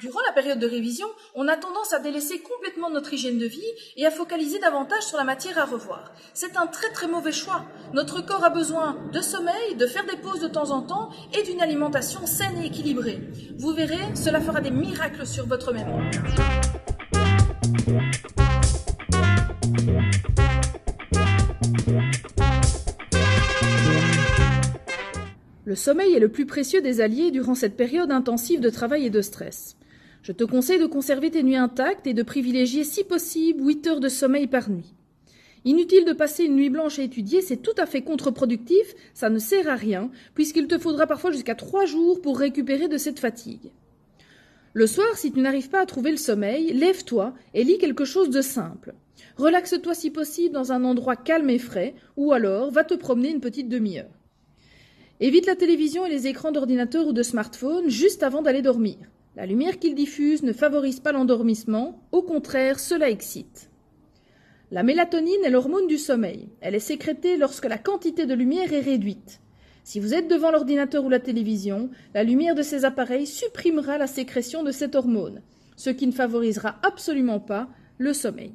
Durant la période de révision, on a tendance à délaisser complètement notre hygiène de vie et à focaliser davantage sur la matière à revoir. C'est un très très mauvais choix. Notre corps a besoin de sommeil, de faire des pauses de temps en temps et d'une alimentation saine et équilibrée. Vous verrez, cela fera des miracles sur votre mémoire. Le sommeil est le plus précieux des alliés durant cette période intensive de travail et de stress. Je te conseille de conserver tes nuits intactes et de privilégier si possible 8 heures de sommeil par nuit. Inutile de passer une nuit blanche à étudier, c'est tout à fait contre-productif, ça ne sert à rien, puisqu'il te faudra parfois jusqu'à 3 jours pour récupérer de cette fatigue. Le soir, si tu n'arrives pas à trouver le sommeil, lève-toi et lis quelque chose de simple. Relaxe-toi si possible dans un endroit calme et frais, ou alors va te promener une petite demi-heure. Évite la télévision et les écrans d'ordinateur ou de smartphone juste avant d'aller dormir. La lumière qu'ils diffusent ne favorise pas l'endormissement, au contraire, cela excite. La mélatonine est l'hormone du sommeil. Elle est sécrétée lorsque la quantité de lumière est réduite. Si vous êtes devant l'ordinateur ou la télévision, la lumière de ces appareils supprimera la sécrétion de cette hormone, ce qui ne favorisera absolument pas le sommeil.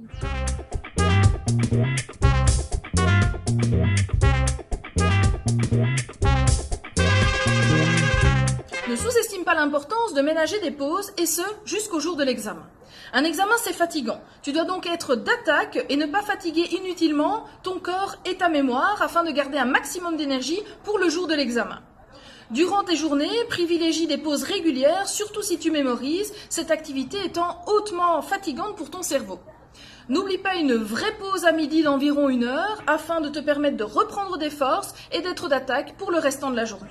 Ne sous-estime pas l'importance de ménager des pauses, et ce, jusqu'au jour de l'examen. Un examen, c'est fatigant. Tu dois donc être d'attaque et ne pas fatiguer inutilement ton corps et ta mémoire afin de garder un maximum d'énergie pour le jour de l'examen. Durant tes journées, privilégie des pauses régulières, surtout si tu mémorises, cette activité étant hautement fatigante pour ton cerveau. N'oublie pas une vraie pause à midi d'environ 1 heure afin de te permettre de reprendre des forces et d'être d'attaque pour le restant de la journée.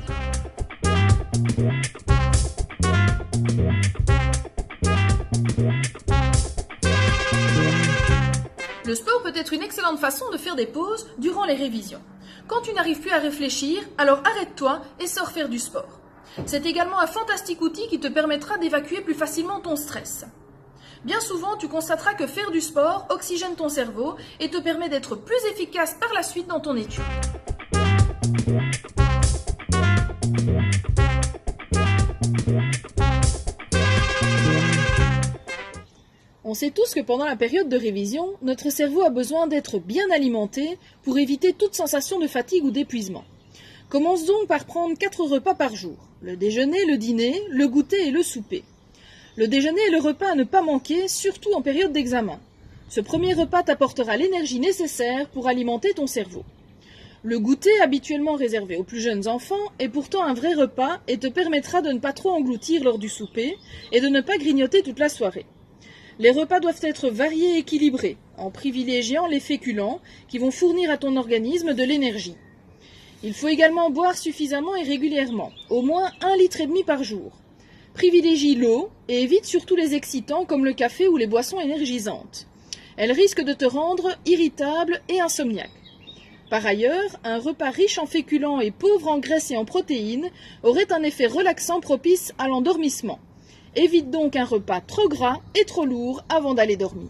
Le sport peut être une excellente façon de faire des pauses durant les révisions. Quand tu n'arrives plus à réfléchir, alors arrête-toi et sors faire du sport. C'est également un fantastique outil qui te permettra d'évacuer plus facilement ton stress. Bien souvent, tu constateras que faire du sport oxygène ton cerveau et te permet d'être plus efficace par la suite dans ton étude. On sait tous que pendant la période de révision, notre cerveau a besoin d'être bien alimenté pour éviter toute sensation de fatigue ou d'épuisement. Commence donc par prendre 4 repas par jour, le déjeuner, le dîner, le goûter et le souper. Le déjeuner est le repas à ne pas manquer, surtout en période d'examen. Ce premier repas t'apportera l'énergie nécessaire pour alimenter ton cerveau. Le goûter, habituellement réservé aux plus jeunes enfants, est pourtant un vrai repas et te permettra de ne pas trop engloutir lors du souper et de ne pas grignoter toute la soirée. Les repas doivent être variés et équilibrés, en privilégiant les féculents qui vont fournir à ton organisme de l'énergie. Il faut également boire suffisamment et régulièrement, au moins 1,5 litre par jour. Privilégie l'eau et évite surtout les excitants comme le café ou les boissons énergisantes. Elles risquent de te rendre irritable et insomniaque. Par ailleurs, un repas riche en féculents et pauvre en graisses et en protéines aurait un effet relaxant propice à l'endormissement. Évite donc un repas trop gras et trop lourd avant d'aller dormir.